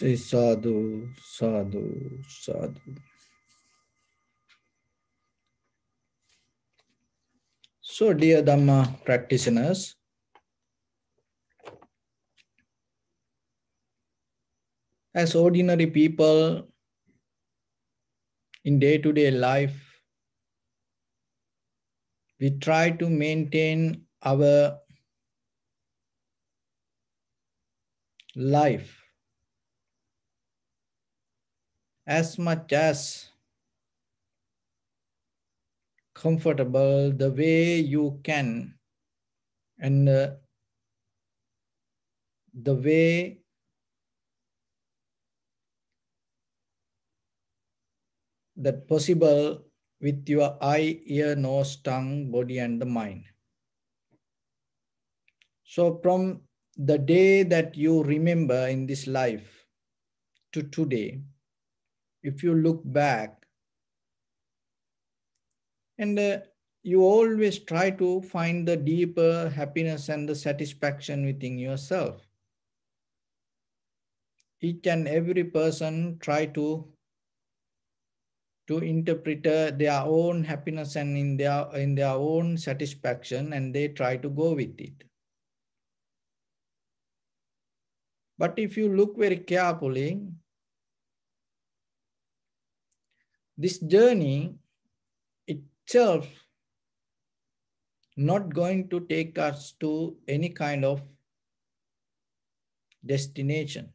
Say sadhu, sadhu, sadhu. So, dear Dhamma practitioners, as ordinary people in day-to-day life, we try to maintain our life as much as comfortable the way you can, and the way that possible with your eye, ear, nose, tongue, body, and the mind. So from the day that you remember in this life to today, if you look back, and you always try to find the deeper happiness and the satisfaction within yourself. Each and every person try to interpret their own happiness and in their own satisfaction, and they try to go with it. But if you look very carefully, this journey itself not going to take us to any kind of destination.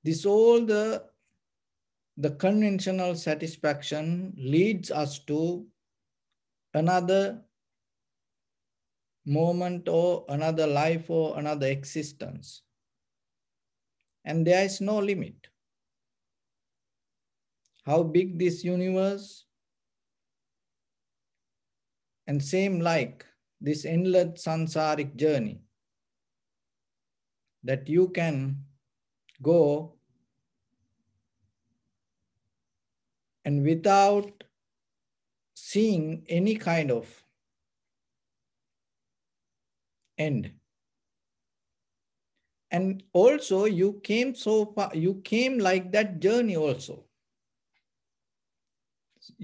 This all the conventional satisfaction leads us to another moment or another life or another existence. And there is no limit. How big this universe, and same like this endless samsaric journey that you can go and without seeing any kind of end. And also you came so far, you came like that journey also.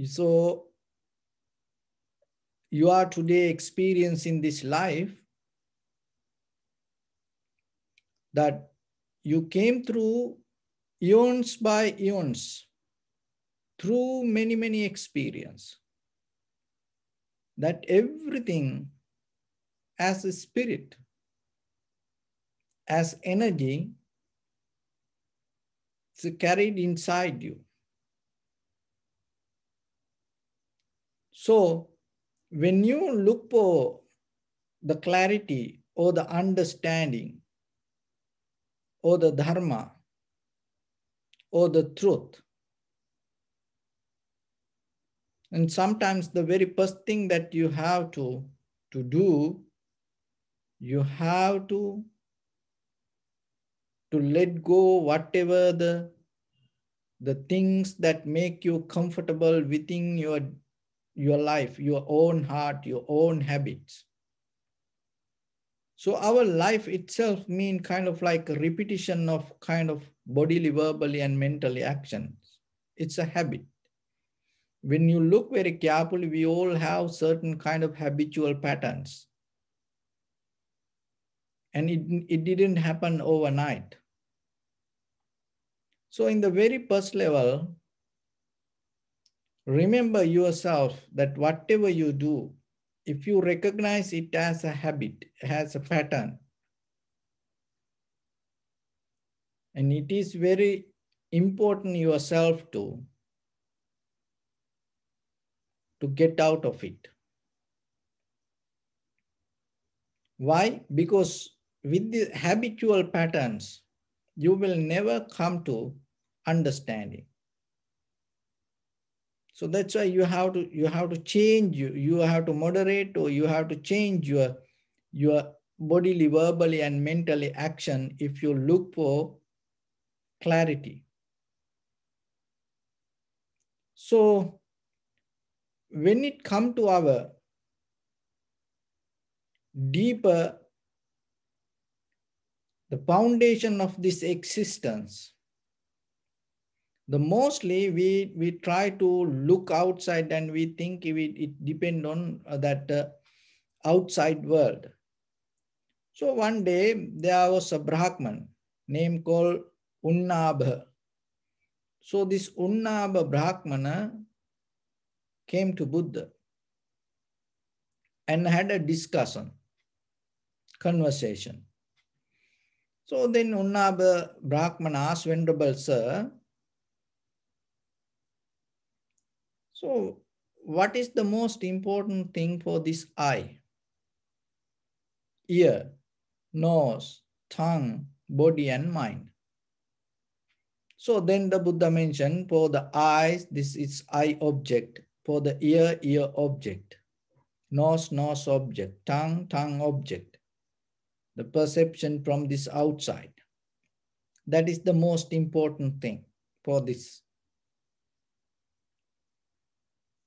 So you are today experiencing this life that you came through eons by eons, through many, many experiences, that everything as a spirit, as energy, is carried inside you. So when you look for the clarity or the understanding or the Dharma or the truth, and sometimes the very first thing that you have to do, you have to let go whatever the things that make you comfortable within your life, your own heart, your own habits. So our life itself means kind of like a repetition of kind of bodily, verbally, and mentally actions. It's a habit. When you look very carefully, we all have certain kind of habitual patterns. And it didn't happen overnight. So in the very first level, remember yourself that whatever you do, if you recognize it as a habit, as a pattern, and it is very important yourself to get out of it. Why? Because with the habitual patterns, you will never come to understanding. So that's why you have to change, you have to moderate, or you have to change your bodily, verbally, and mentally action if you look for clarity. So when it comes to our deeper the foundation of this existence. The mostly we try to look outside and we think it depends on that outside world. So one day there was a Brahman named called Unnabha. So this Unnabha Brahmana came to Buddha and had a discussion, conversation. So then Unnabha Brahmana asked, Venerable Sir, so what is the most important thing for this eye, ear, nose, tongue, body and mind? So then the Buddha mentioned, for the eyes, this is eye object. For the ear, ear object. Nose, nose object. Tongue, tongue object. The perception from this outside. That is the most important thing for this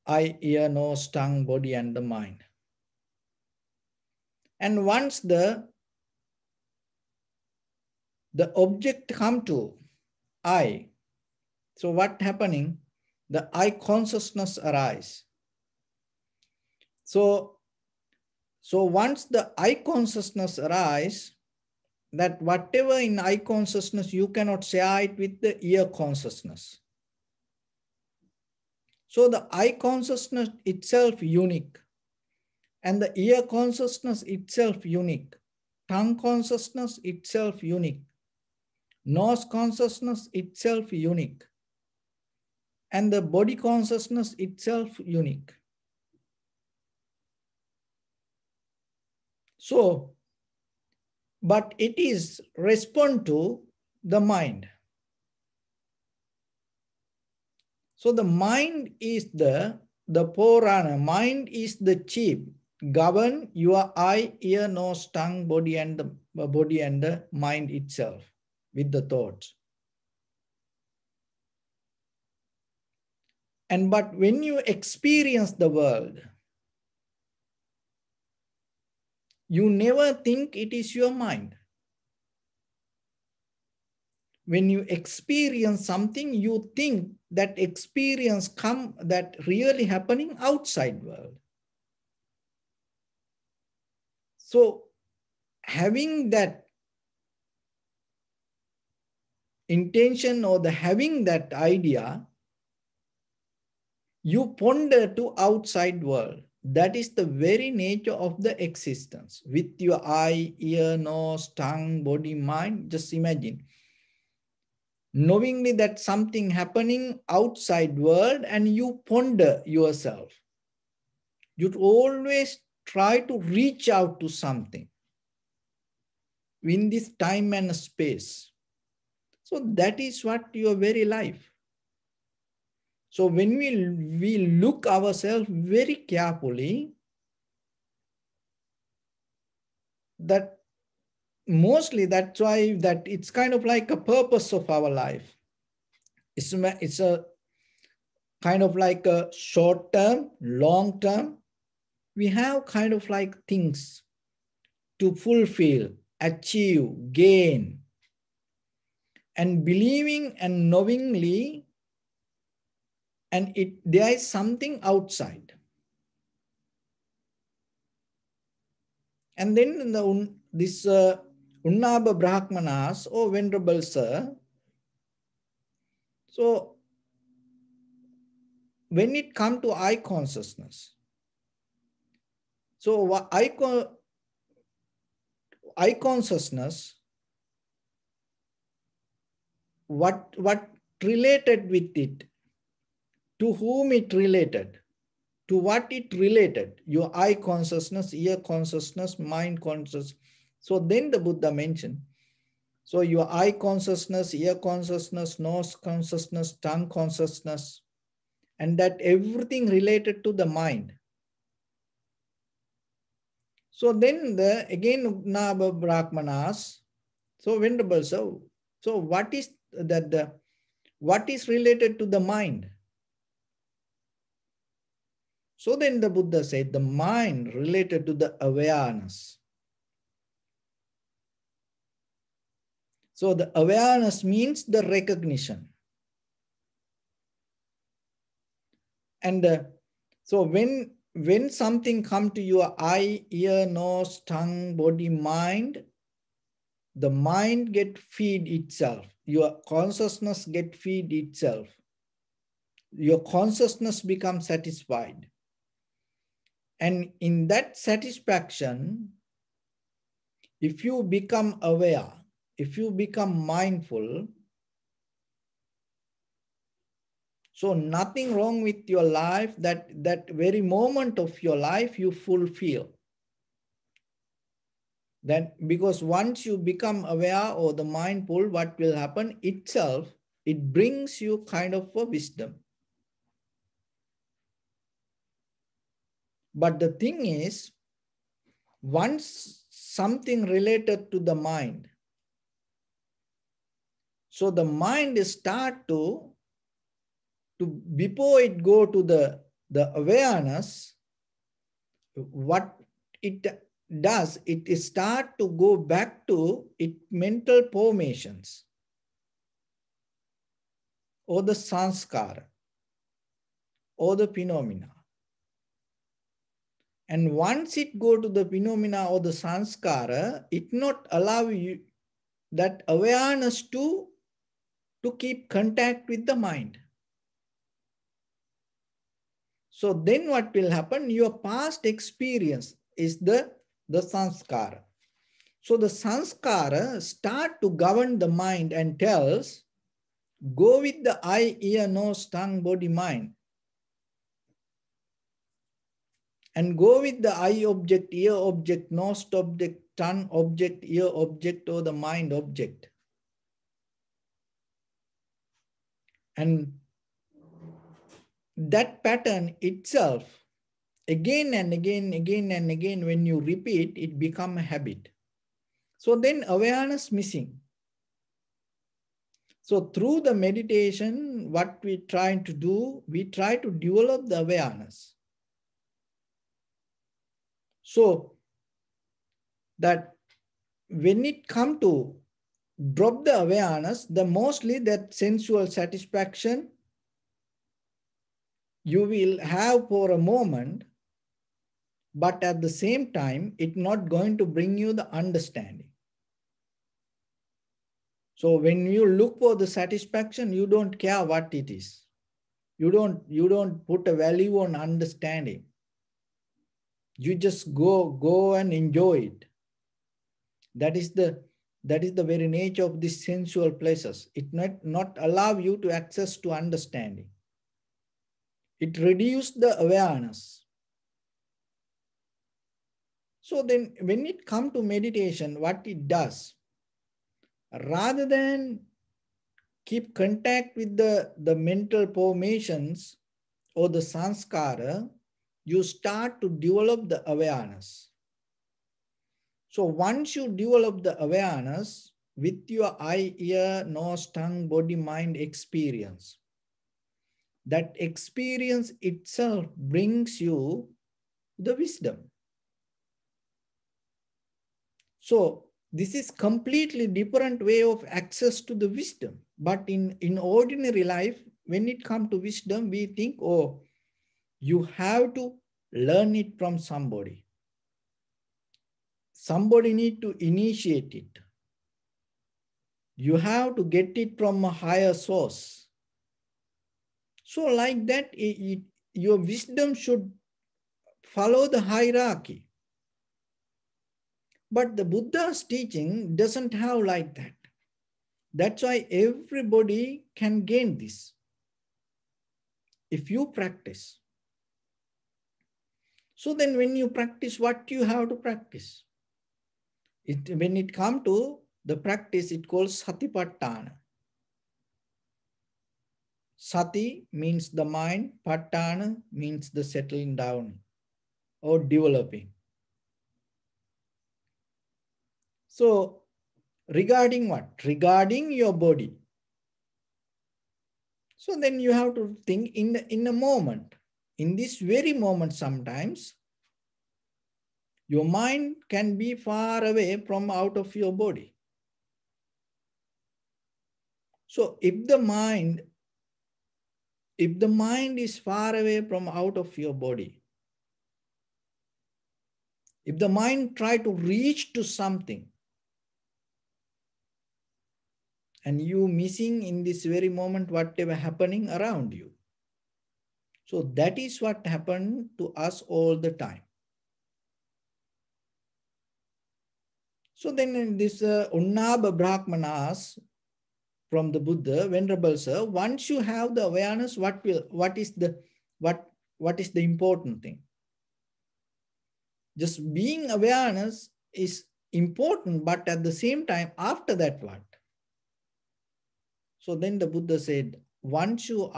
eye, ear, nose, tongue, body and the mind. And once the object come to eye, so what happening? The eye consciousness arise. So once the eye consciousness arise, that whatever in eye consciousness, you cannot share it with the ear consciousness. So the eye consciousness itself unique, and the ear consciousness itself unique, tongue consciousness itself unique, nose consciousness itself unique, and the body consciousness itself unique. So, but it is respond to the mind. So the mind is the Purana, mind is the chief, govern your eye, ear, nose, tongue, body and the mind itself with the thoughts. And but when you experience the world, you never think it is your mind. When you experience something, you think that experience that really happening outside world. So having that intention or having that idea, you ponder to outside world. That is the very nature of the existence. With your eye, ear, nose, tongue, body, mind, just imagine. Knowingly that something happening outside world and you ponder yourself. You'd always try to reach out to something in this time and space. So that is what your very life. So when we look ourselves very carefully, that mostly that's why that it's kind of like a purpose of our life. It's a kind of like a short term, long term. We have kind of like things to fulfill, achieve, gain, and believing and knowingly, and there is something outside. And then this Unnabha Brahmanas, oh Venerable Sir, so when it comes to eye consciousness, so eye consciousness, what related with it, to whom it related, to what it related, your eye consciousness, ear consciousness, mind consciousness. So then the Buddha mentioned, so your eye consciousness, ear consciousness, nose consciousness, tongue consciousness, and that everything related to the mind. So then again Unnabha Brahmanas, so Venerable, so what is that what is related to the mind? So then the Buddha said the mind related to the awareness. So the awareness means the recognition. And so when something come to your eye, ear, nose, tongue, body, mind, the mind get feed itself. Your consciousness get feed itself. Your consciousness becomes satisfied. And in that satisfaction, if you become aware, if you become mindful, so nothing wrong with your life, that very moment of your life you fulfill. Then, because once you become aware or the mindful, what will happen itself, it brings you kind of a wisdom. But the thing is, once something related to the mind, so the mind start to before it go to the awareness, what it does, it start to go back to its mental formations or the sanskara or the phenomena. And once it go to the phenomena or the sanskara, it not allow you that awareness to keep contact with the mind. So then what will happen? Your past experience is the sanskara. So the sanskara start to govern the mind and tells, go with the eye, ear, nose, tongue, body, mind. And go with the eye object, ear object, nose object, tongue object, ear object, or the mind object. And that pattern itself, again and again, when you repeat, it becomes a habit. So then awareness missing. So through the meditation, what we try to do, we try to develop the awareness. So that when it comes to drop the awareness, the mostly that sensual satisfaction you will have for a moment, but at the same time, it's not going to bring you the understanding. So when you look for the satisfaction, you don't care what it is. You don't put a value on understanding. You just go and enjoy it. That is the very nature of these sensual pleasures. It not allow you to access to understanding. It reduces the awareness. So then when it comes to meditation, what it does, rather than keep contact with the mental formations or the sanskara, you start to develop the awareness. So once you develop the awareness with your eye, ear, nose, tongue, body, mind experience, that experience itself brings you the wisdom. So this is completely different way of access to the wisdom. But in ordinary life, when it comes to wisdom, we think, oh, you have to learn it from somebody. Somebody need to initiate it. You have to get it from a higher source. So like that, your wisdom should follow the hierarchy. But the Buddha's teaching doesn't have like that. That's why everybody can gain this if you practice. So then when you practice, what you have to practice? When it comes to the practice, it calls satipatthana. Sati means the mind, patthana means the settling down or developing. So regarding what? Regarding your body. So then you have to think in a moment. In this very moment sometimes, your mind can be far away from out of your body. So if the mind is far away from out of your body, if the mind try to reach to something and you missing in this very moment whatever happening around you. So that is what happened to us all the time. So then in this Unnaba Brahmanas from the Buddha, Venerable Sir, once you have the awareness, what is the important thing? Just being awareness is important, but at the same time, after that, what? So then the Buddha said, once you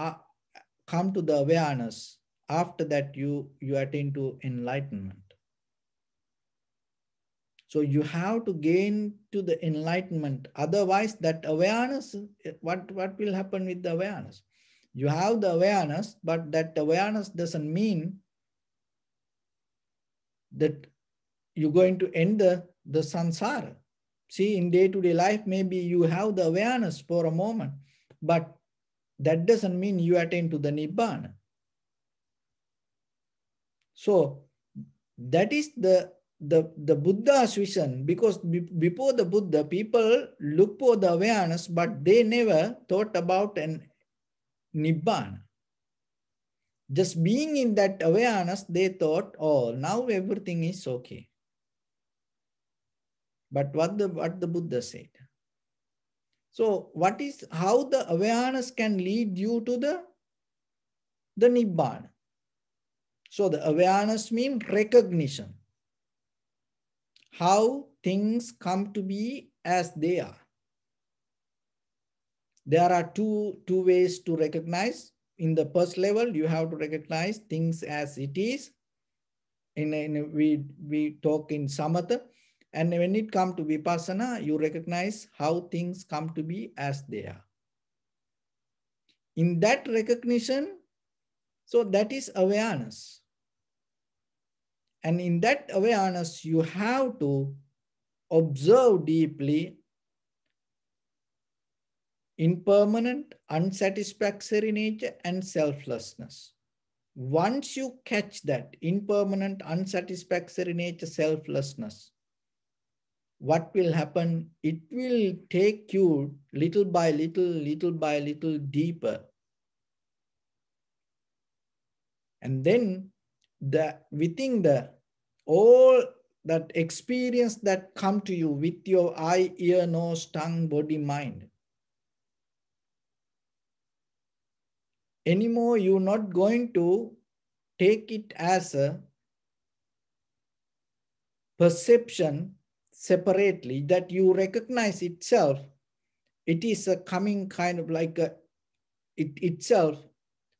come to the awareness, after that you attain to enlightenment. So you have to gain to the enlightenment. Otherwise, that awareness, what will happen with the awareness? You have the awareness, but that awareness doesn't mean that you're going to end the samsara. See, in day-to-day life, maybe you have the awareness for a moment, but that doesn't mean you attain to the nibbana. So that is the Buddha's vision, because before the Buddha, people look for the awareness, but they never thought about an nibbana. Just being in that awareness, they thought, oh, now everything is okay. But what the Buddha said. So how the awareness can lead you to the nibbana. So the awareness means recognition. How things come to be as they are. There are two ways to recognize. In the first level, you have to recognize things as it is. We talk in samatha. And when it comes to vipassana, you recognize how things come to be as they are. In that recognition, so that is awareness. And in that awareness, you have to observe deeply impermanent, unsatisfactory nature and selflessness. Once you catch that impermanent, unsatisfactory nature, selflessness, what will happen? It will take you little by little deeper. And then within all that experience that come to you with your eye, ear, nose, tongue, body, mind, anymore you're not going to take it as a perception separately, that you recognize itself. It is a coming kind of like it itself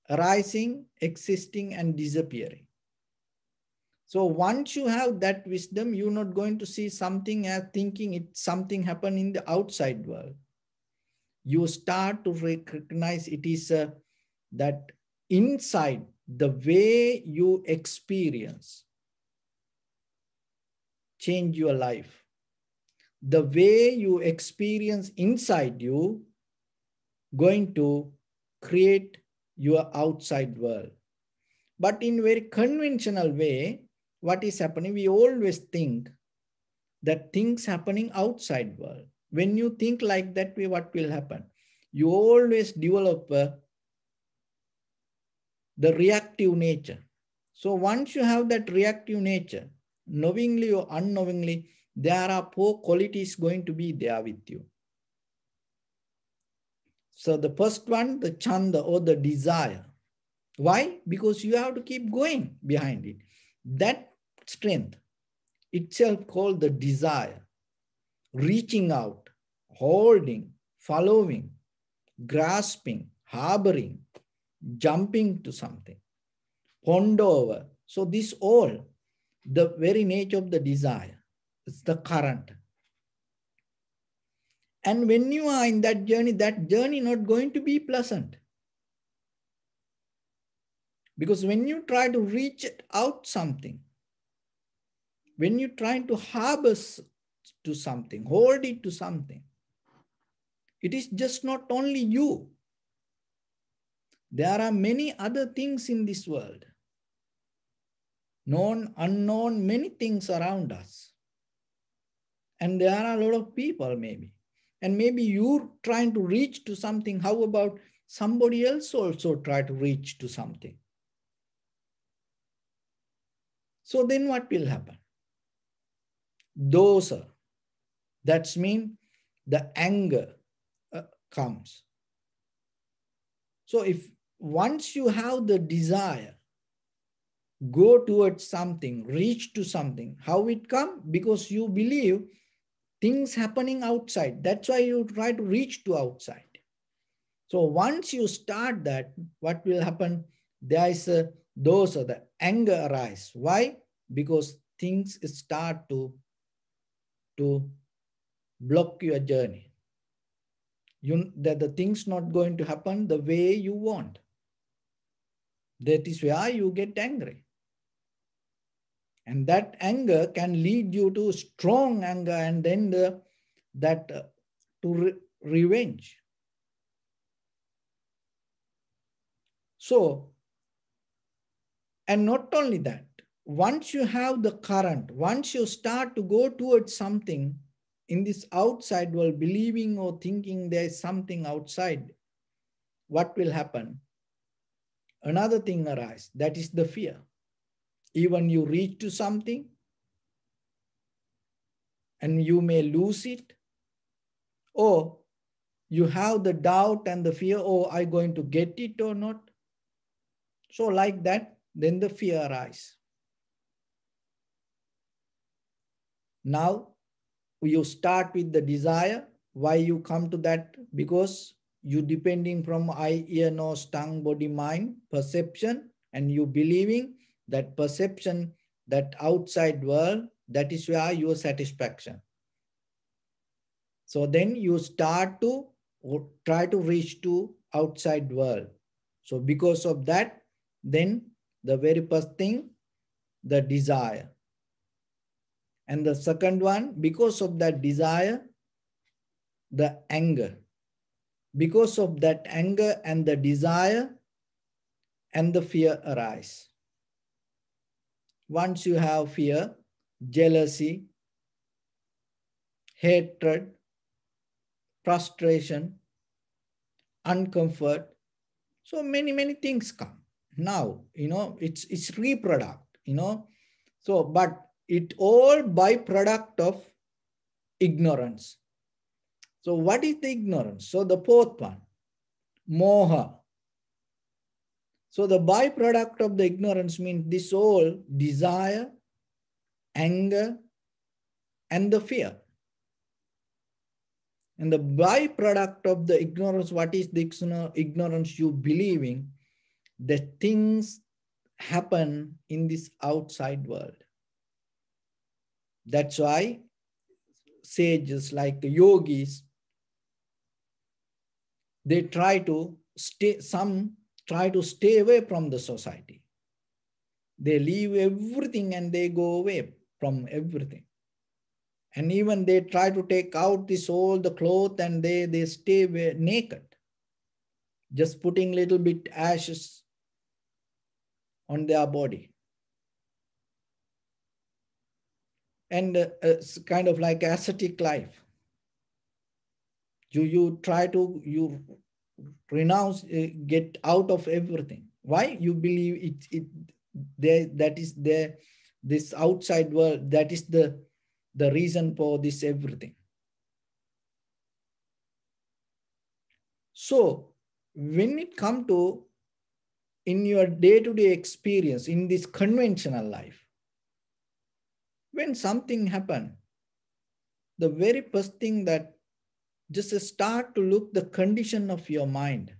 arising, existing, and disappearing. So once you have that wisdom, you're not going to see something as thinking it's something happen in the outside world. You start to recognize it is that inside, the way you experience change your life. The way you experience inside you going to create your outside world. But in very conventional way, what is happening? We always think that things happening outside world. When you think like that way, what will happen? You always develop the reactive nature. So once you have that reactive nature, knowingly or unknowingly, there are 4 qualities going to be there with you. So the first one, the chanda or the desire. Why? Because you have to keep going behind it. That strength itself called the desire. Reaching out, holding, following, grasping, harboring, jumping to something, ponder over. So this all, the very nature of the desire, it's the current. And when you are in that journey not going to be pleasant. Because when you try to reach out something, when you try to harbor to something, hold it to something, It is just not only you. There are many other things in this world. Known, unknown, many things around us. And there are a lot of people maybe. And maybe you're trying to reach to something. How about somebody else also try to reach to something? So then what will happen? Those are, that's mean the anger comes. So if once you have the desire, go towards something, reach to something, how it come? Because you believe things happening outside. That's why you try to reach to outside. So once you start that, what will happen? There is those are the anger arise. Why? Because things start to block your journey. That the things not going to happen the way you want. That is why you get angry. And that anger can lead you to strong anger and then revenge. So, and not only that, once you have the current, once you start to go towards something in this outside world, believing or thinking there is something outside, what will happen? Another thing arises, that is the fear. Even you reach to something and you may lose it, or you have the doubt and the fear, oh, I'm going to get it or not. So like that, then the fear arises. Now you start with the desire. Why you come to that? Because you depending from eye, ear, nose, tongue, body, mind, perception, and you believing that perception, that outside world, that is where your satisfaction. So then you start to try to reach to outside world. So because of that, then the very first thing, the desire. And the second one, because of that desire, the anger. Because of that anger and the desire and the fear arise. Once you have fear, jealousy, hatred, frustration, uncomfort, so many things come. Now, it's reproduct, So, but it all byproduct of ignorance. So what is the ignorance? So the fourth one, moha. So the byproduct of the ignorance means this all desire, anger, and the fear. And the byproduct of the ignorance, what is the ignorance? You believing that things happen in this outside world. That's why sages like yogis, they try to stay away from the society. They leave everything and they go away from everything. And even they try to take out all the clothes and they stay naked. Just putting little bit ashes on their body. And it's kind of like ascetic life. You try to, renounce, get out of everything. Why? You believe this outside world, that is the reason for this everything. So when it comes to in your day-to-day experience, in this conventional life, when something happens, the very first thing that just start to look the condition of your mind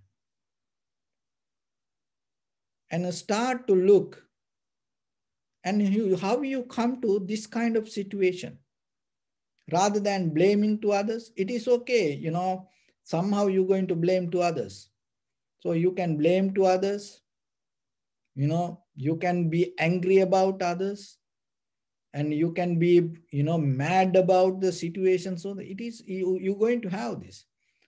and start to look and how you come to this kind of situation. Rather than blaming to others, it is okay, somehow you're going to blame to others. So you can blame to others, you can be angry about others, and you can be, mad about the situation. So it is, you're going to have this.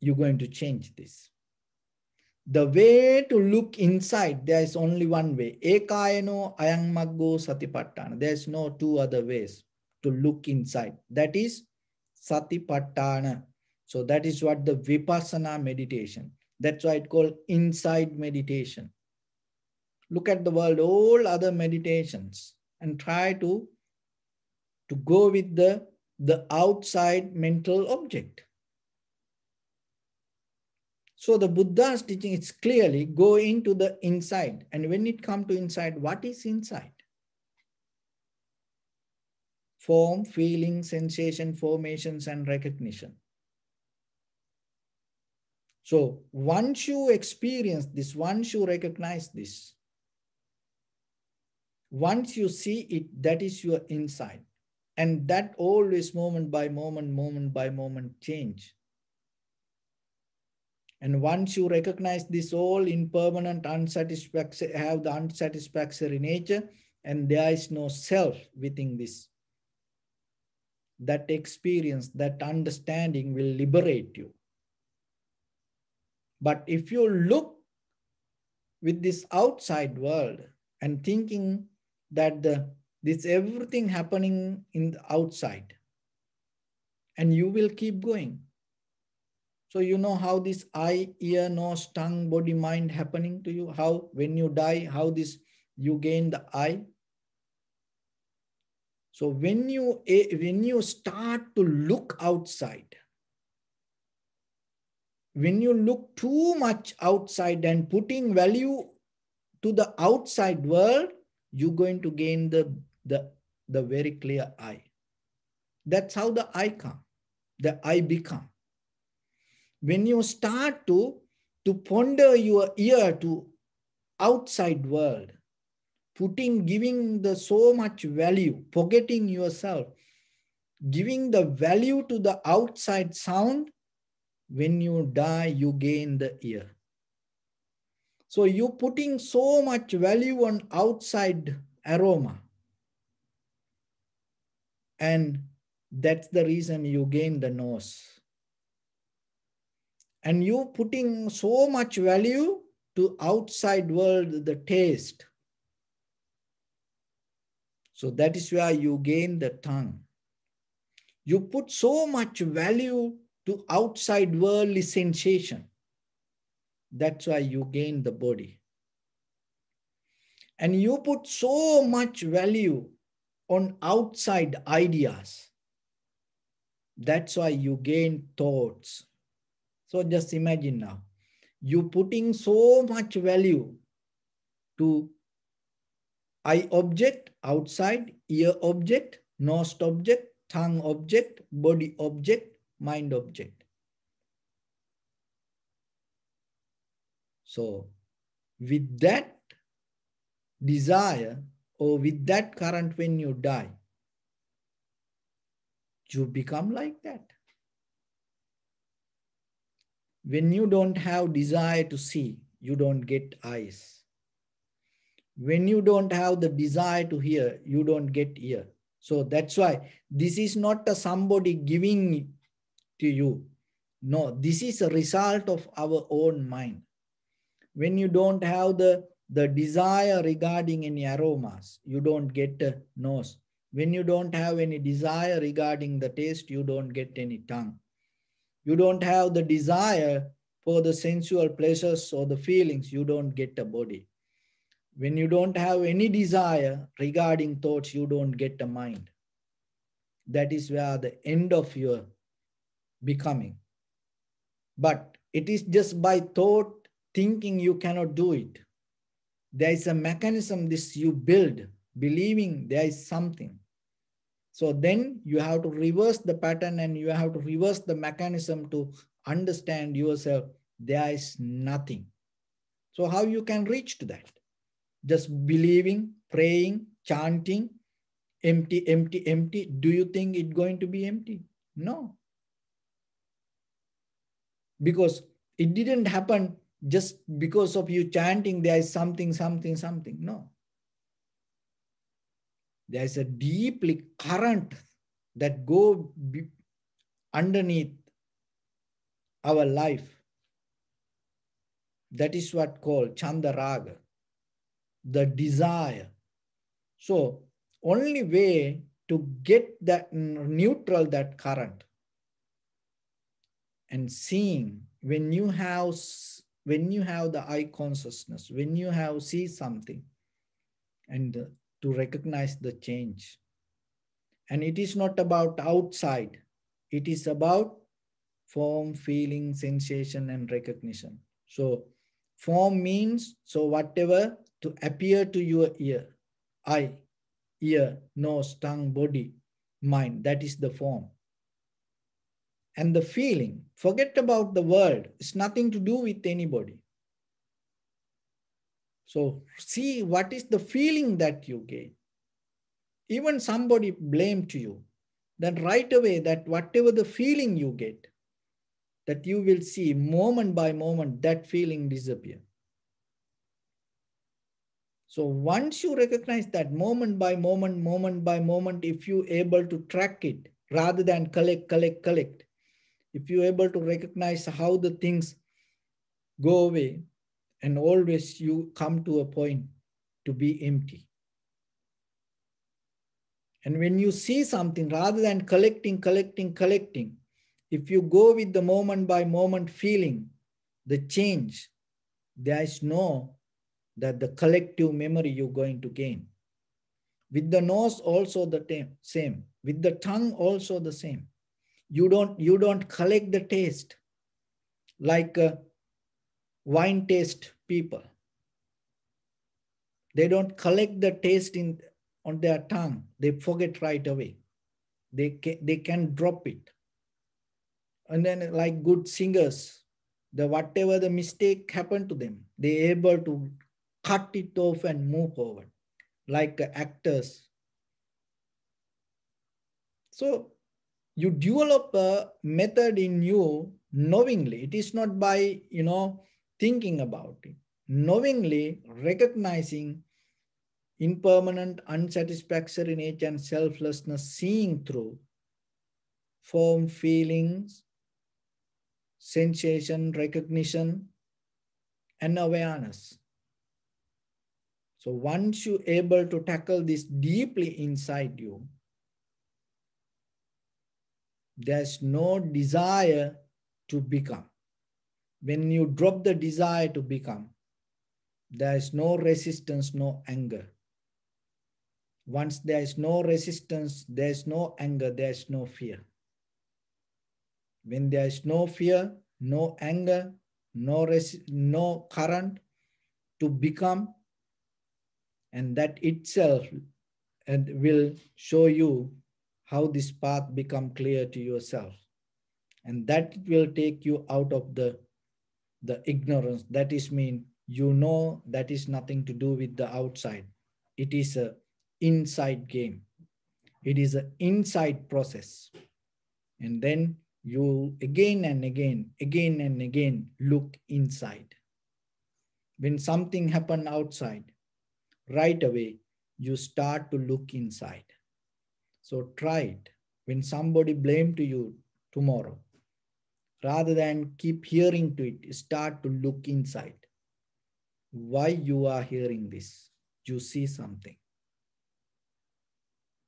you're going to change this. The way to look inside, there is only one way. Ekayano ayang maggo satipatthana. There is no two other ways to look inside. That is satipatthana. So that is what the vipassana meditation. That's why it's called inside meditation. Look at the world, all other meditations, and try to go with the outside mental object. So the Buddha's teaching is clearly go into the inside. And when it comes to inside, what is inside? Form, feeling, sensation, formations, and recognition. So once you experience this, once you recognize this, once you see it, that is your inside. And that always moment by moment, moment by moment change. And once you recognize this all impermanent, unsatisfactory, have the unsatisfactory nature, and there is no self within this, that experience, that understanding will liberate you. But if you look with this outside world and thinking that this everything happening in the outside, and you will keep going. So you know how this eye, ear, nose, tongue, body, mind happening to you, how when you die, how this you gain the eye. So when you start to look outside, when you look too much outside and putting value to the outside world, you're going to gain the very clear eye. That's how the eye become. When you start to ponder your ear to outside world, giving the so much value, forgetting yourself, giving the value to the outside sound, when you die, you gain the ear. So you putting so much value on outside aroma. And that's the reason you gain the nose. And you putting so much value to outside world, the taste. So that is where you gain the tongue. You put so much value to outside worldly sensation. That's why you gain the body. And you put so much value on outside ideas. That's why you gain thoughts. So just imagine now, you putting so much value to eye object, outside, ear object, nose object, tongue object, body object, mind object. So with that desire or with that current, when you die, you become like that. When you don't have desire to see, you don't get eyes. When you don't have the desire to hear, you don't get ear. So that's why this is not somebody giving to you. No, this is a result of our own mind. When you don't have the desire regarding any aromas, you don't get a nose. When you don't have any desire regarding the taste, you don't get any tongue. You don't have the desire for the sensual pleasures or the feelings, you don't get a body. When you don't have any desire regarding thoughts, you don't get a mind. That is where the end of your becoming. But it is just by thought, thinking you cannot do it. There is a mechanism this you build, believing there is something. So then you have to reverse the pattern and you have to reverse the mechanism to understand yourself. There is nothing. So how you can reach to that? Just believing, praying, chanting, empty, empty, empty. Do you think it's going to be empty? No. Because it didn't happen just because of you chanting, there is something, something, something. No. There is a deeply current that go underneath our life. That is what called Chandaraga, the desire. So only way to get that neutral, that current, and seeing when you have the eye consciousness, when you have see something, and to recognize the change. And it is not about outside, it is about form, feeling, sensation, and recognition. So form means, so whatever to appear to your ear, eye, ear, nose, tongue, body, mind, that is the form. And the feeling, forget about the world, it's nothing to do with anybody. So see what is the feeling that you get. Even somebody blame to you, then right away that whatever the feeling you get, that you will see moment by moment that feeling disappear. So once you recognize that moment by moment, if you able to track it rather than collect, if you able to recognize how the things go away, and always you come to a point to be empty. And when you see something, rather than collecting, if you go with the moment by moment feeling, the change, there is no that the collective memory you're going to gain. With the nose also the same. With the tongue also the same. You don't collect the taste like wine taste people. They don't collect the taste on their tongue. They forget right away. They can drop it. And then like good singers, whatever the mistake happened to them, they able to cut it off and move forward. Like actors. So you develop a method in you knowingly. It is not by, thinking about it. Knowingly recognizing impermanent, unsatisfactory nature and selflessness, seeing through form, feelings, sensation, recognition, and awareness. So once you're able to tackle this deeply inside you, there's no desire to become. When you drop the desire to become, there is no resistance, no anger. Once there is no resistance, there is no anger, there is no fear. When there is no fear, no anger, no current to become, and that itself will show you how this path become clear to yourself. And that will take you out of the ignorance. That is mean, that is nothing to do with the outside. It is a inside game. It is an inside process. And then you again and again look inside. When something happen outside, right away you start to look inside. So try it. When somebody blame to you tomorrow, rather than keep hearing to it, start to look inside. Why you are hearing this? You see something.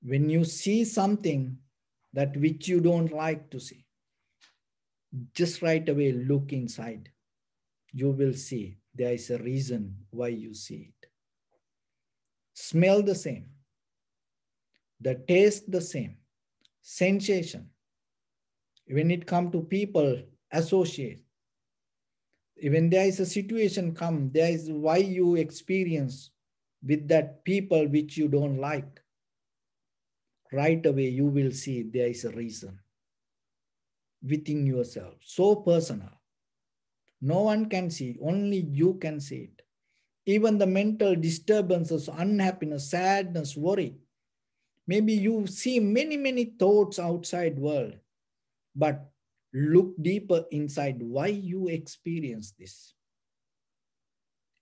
When you see something that which you don't like to see, just right away look inside. You will see there is a reason why you see it. Smell the same. The taste the same. Sensation. When it comes to people, associate. When there is a situation come, there is why you experience with that people which you don't like. Right away you will see there is a reason within yourself. So personal. No one can see, only you can see it. Even the mental disturbances, unhappiness, sadness, worry. Maybe you see many thoughts outside world, but look deeper inside why you experience this.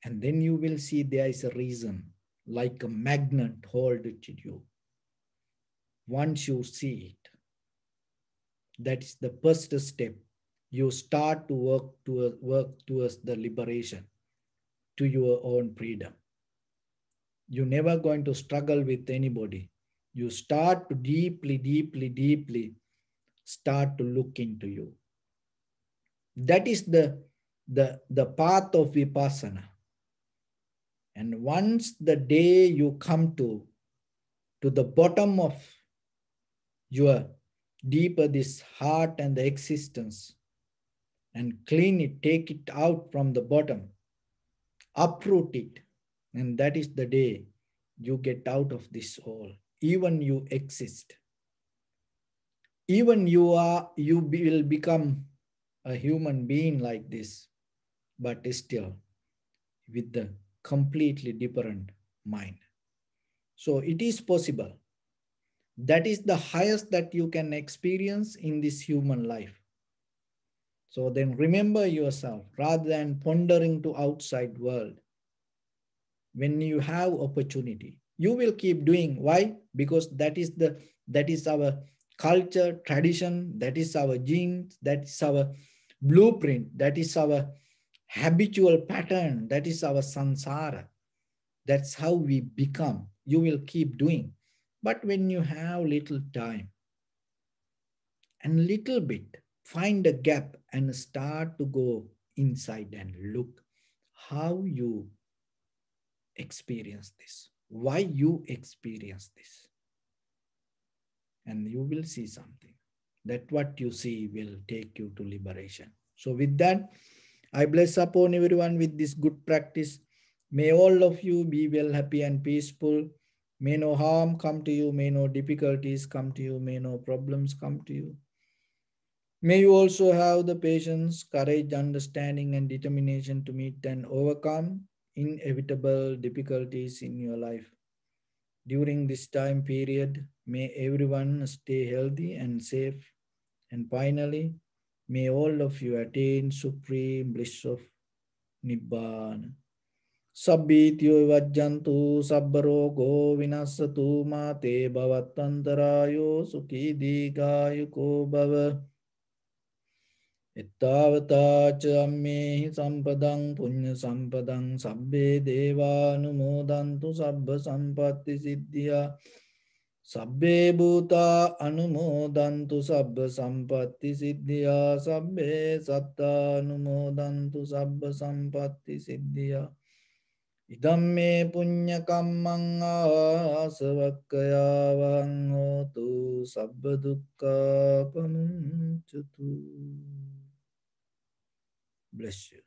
And then you will see there is a reason, like a magnet hold it to you. Once you see it, that is the first step you start to work towards the liberation, to your own freedom. You're never going to struggle with anybody. You start to deeply start to look into you. That is the path of vipassana. And once the day you come to the bottom of your deeper this heart and the existence, and clean it, take it out from the bottom, uproot it, and that is the day you get out of this all. Even you exist. Even you will become a human being like this, but still with the completely different mind. So it is possible. That is the highest that you can experience in this human life. So then remember yourself rather than pondering to outside world. When you have opportunity, you will keep doing. Why? Because that is our culture, tradition, that is our genes, that is our blueprint, that is our habitual pattern, that is our samsara. That's how we become. You will keep doing. But when you have little time and little bit, find a gap and start to go inside and look how you experience this, why you experience this, and you will see something. That what you see will take you to liberation. So with that, I bless upon everyone with this good practice. May all of you be well, happy and peaceful. May no harm come to you, may no difficulties come to you, may no problems come to you. May you also have the patience, courage, understanding, and determination to meet and overcome inevitable difficulties in your life. During this time period, may everyone stay healthy and safe. And finally, may all of you attain supreme bliss of Nibbana. Sabbityo vajjantu sabbarogo vinasatu mate bhavattantarayo sukhi digayuko bhava. Ittavata ca ammehi sampadang punya sampadang sabbe devanumodantu sabba sampatti siddhya. Sabbe bhuta anumodantu sabba sampatti siddhya. Sabbe satta anumodantu sabba sampatti siddhya. Idamme punya kammang asavakkaya vang hotu sabba dukkha pamuncatu. Bless you.